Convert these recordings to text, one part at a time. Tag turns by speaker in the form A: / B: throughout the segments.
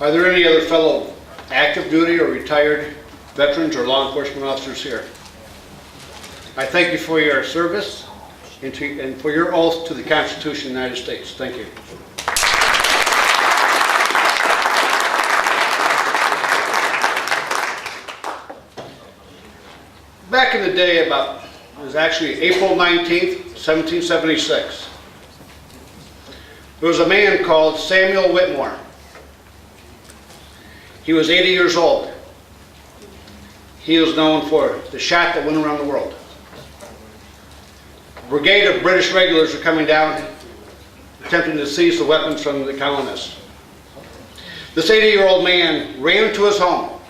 A: Are there any other fellow active duty or retired veterans or law enforcement officers here? I thank you for your service and for your oath to the Constitution of the United States. Thank you. Back in the day, it was actually April 19th, 1776. There was a man called Samuel Whitmore. He was 80 years old. He was known for the shot that went around the world. A brigade of British regulars were coming down, attempting to seize the weapons from the colonists. This 80-year-old man ran to his home,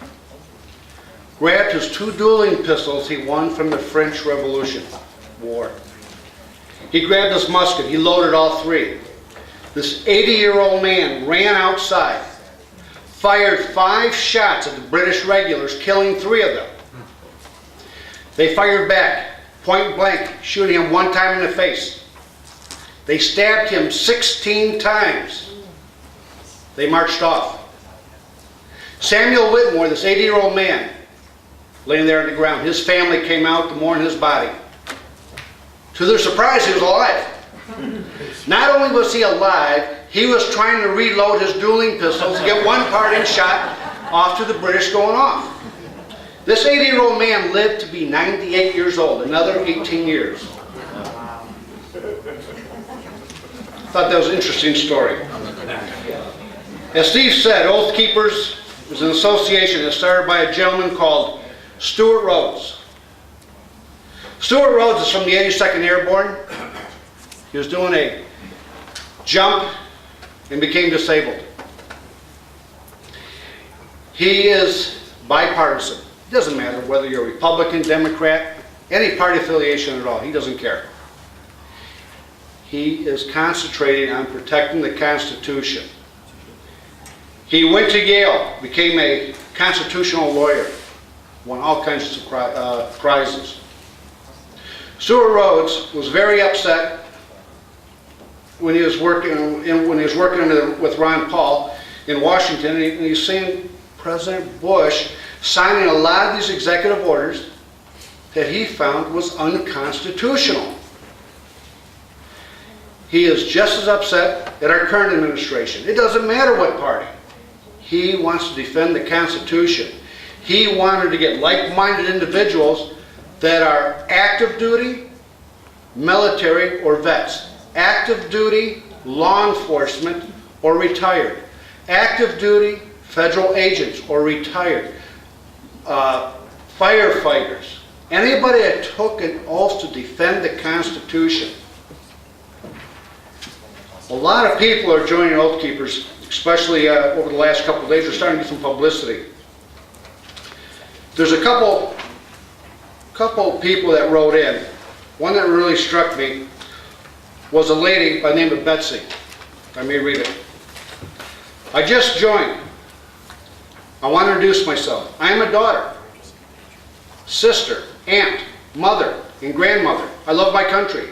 A: grabbed his 2 dueling pistols he won from the French Revolution War. He grabbed his musket, he loaded all 3. This 80-year-old man ran outside, fired 5 shots at the British regulars, killing 3 of them. They fired back, point blank, shooting him 1 time in the face. They stabbed him 16 times. They marched off. Samuel Whitmore, this 80-year-old man, laying there on the ground. His family came out to mourn his body. To their surprise, he was alive. Not only was he alive, he was trying to reload his dueling pistols to get 1 parting shot off to the British going off. This 80-year-old man lived to be 98 years old, another 18 years. Thought that was an interesting story. As Steve said, Oath Keepers is an association that started by a gentleman called Stuart Rhodes. Stuart Rhodes is from the 82nd Airborne. He was doing a jump and became disabled. He is bipartisan. It doesn't matter whether you're a Republican, Democrat, any party affiliation at all. He doesn't care. He is concentrating on protecting the Constitution. He went to Yale, became a constitutional lawyer, won all kinds of prizes. Stuart Rhodes was very upset when he was working with Ron Paul in Washington, and he's seeing President Bush signing a lot of these executive orders that he found was unconstitutional. He is just as upset at our current administration. It doesn't matter what party. He wants to defend the Constitution. He wanted to get like-minded individuals that are active duty, military, or vets. Active duty, law enforcement, or retired. Active duty, federal agents, or retired. Firefighters. Anybody that took an oath to defend the Constitution. A lot of people are joining Oath Keepers, especially over the last couple of days. We're starting to get some publicity. There's a couple people that wrote in. One that really struck me was a lady by the name of Betsy. I may read it. I just joined. I want to introduce myself. I am a daughter, sister, aunt, mother, and grandmother. I love my country.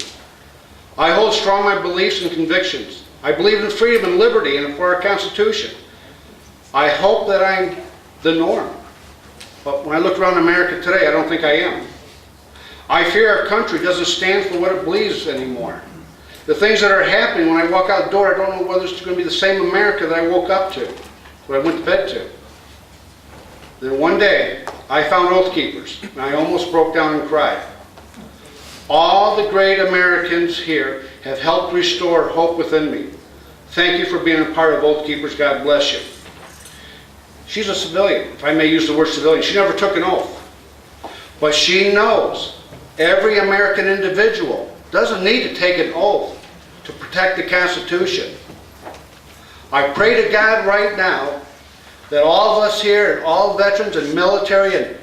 A: I hold strong my beliefs and convictions. I believe in freedom and liberty and for our Constitution. I hope that I'm the norm. But when I look around America today, I don't think I am. I fear our country doesn't stand for what it believes anymore. The things that are happening when I walk out the door, I don't know whether it's going to be the same America that I woke up to, what I went to bed to. Then one day, I found Oath Keepers, and I almost broke down and cried. All the great Americans here have helped restore hope within me. Thank you for being a part of Oath Keepers. God bless you. She's a civilian, if I may use the word civilian. She never took an oath. But she knows every American individual doesn't need to take an oath to protect the Constitution. I pray to God right now that all of us here, and all veterans and military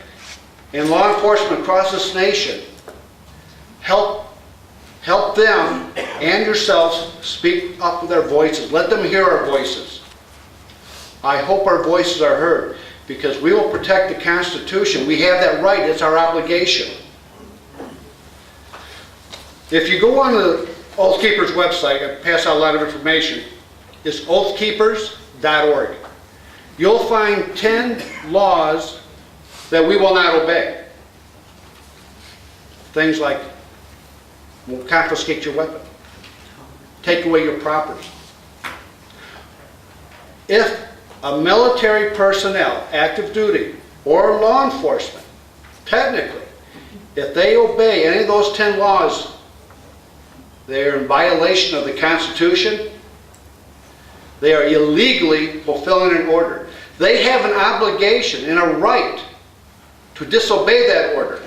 A: and law enforcement across this nation, help them and yourselves speak up with their voices. Let them hear our voices. I hope our voices are heard, because we will protect the Constitution. We have that right. It's our obligation. If you go on the Oath Keepers website, I pass out a lot of information. It's oathkeepers.org. you'll find 10 laws that we will not obey. Things like, we'll confiscate your weapon, take away your property. If a military personnel, active duty, or law enforcement, technically, if they obey any of those 10 laws, they're in violation of the Constitution. They are illegally fulfilling an order. They have an obligation and a right to disobey that order.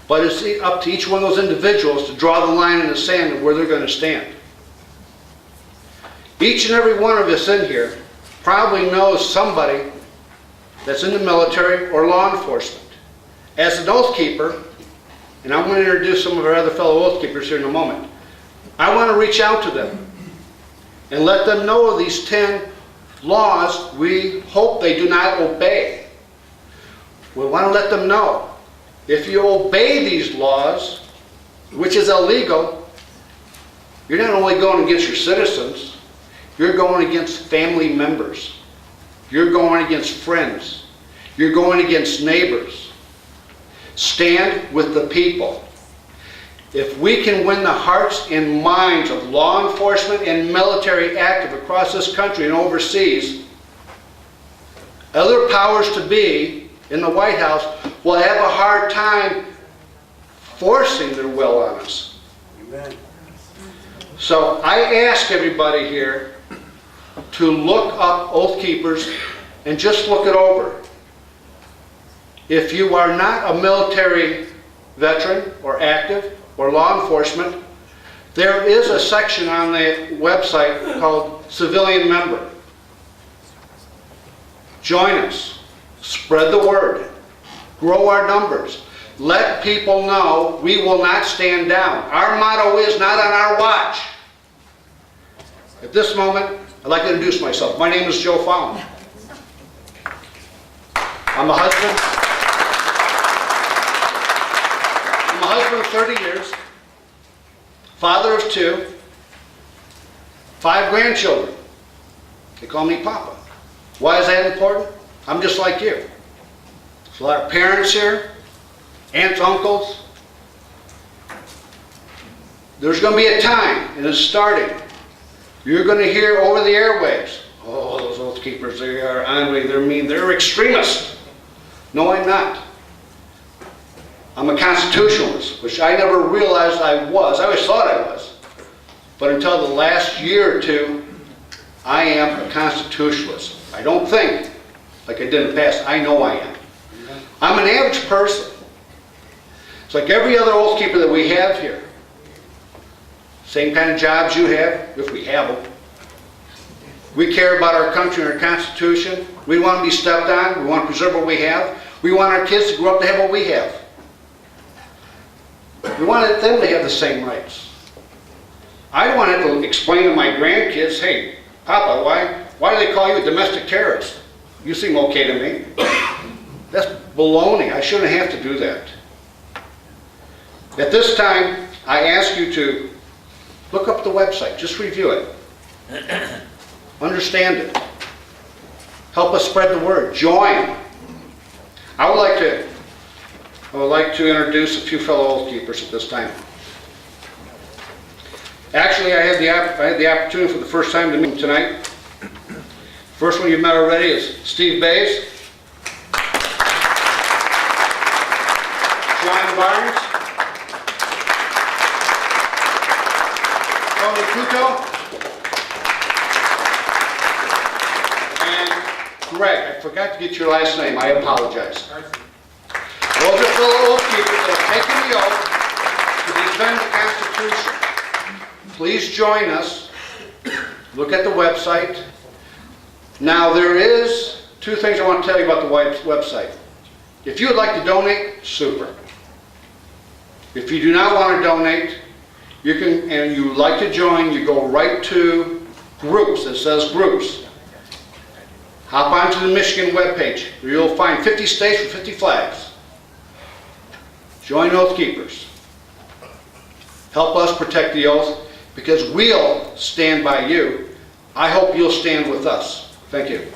A: But it's up to each one of those individuals to draw the line in the sand of where they're going to stand. Each and every one of us in here probably knows somebody that's in the military or law enforcement. As an oath keeper, and I'm going to introduce some of our other fellow oath keepers here in a moment, I want to reach out to them and let them know these 10 laws we hope they do not obey. We want to let them know, if you obey these laws, which is illegal, you're not only going against your citizens, you're going against family members. You're going against friends. You're going against neighbors. Stand with the people. If we can win the hearts and minds of law enforcement and military active across this country and overseas, other powers to be in the White House will have a hard time forcing their will on us. Amen. So I ask everybody here to look up Oath Keepers and just look it over. If you are not a military veteran or active or law enforcement, there is a section on the website called Civilian Member. Join us. Spread the word. Grow our numbers. Let people know we will not stand down. Our motto is not on our watch. At this moment, I'd like to introduce myself. My name is Joe Folland. I'm a husband. I'm a husband of 30 years, father of 2, 5 grandchildren. They call me Papa. Why is that important? I'm just like you. There's a lot of parents here, aunts, uncles. There's going to be a time, and it's starting. You're going to hear over the airwaves, oh, those Oath Keepers, they are angry, they're mean, they're extremists. No, I'm not. I'm a constitutionalist, which I never realized I was. I always thought I was. But until the last year or two, I am a constitutionalist. I don't think like I did in the past. I know I am. I'm an average person. It's like every other Oath Keeper that we have here. Same kind of jobs you have, if we have them. We care about our country and our Constitution. We want to be stepped on. We want to preserve what we have. We want our kids to grow up to have what we have. We want them to have the same rights. I don't want to have to explain to my grandkids, hey, Papa, why do they call you a domestic terrorist? You seem okay to me. That's baloney. I shouldn't have to do that. At this time, I ask you to look up the website. Just review it. Understand it. Help us spread the word. Join. I would like to introduce a few fellow Oath Keepers at this time. Actually, I had the opportunity for the first time to meet him tonight. First one you've met already is Steve Bays, John Barnes, Tony Couto, and Greg. I forgot to get your last name. I apologize. Those are fellow Oath Keepers that have taken the oath to defend the Constitution. Please join us. Look at the website. Now there is 2 things I want to tell you about the website. If you would like to donate, super. If you do not want to donate, you can, and you would like to join, you go right to groups. It says groups. Hop onto the Michigan webpage where you'll find 50 states with 50 flags. Join Oath Keepers. Help us protect the oath because we'll stand by you. I hope you'll stand with us. Thank you.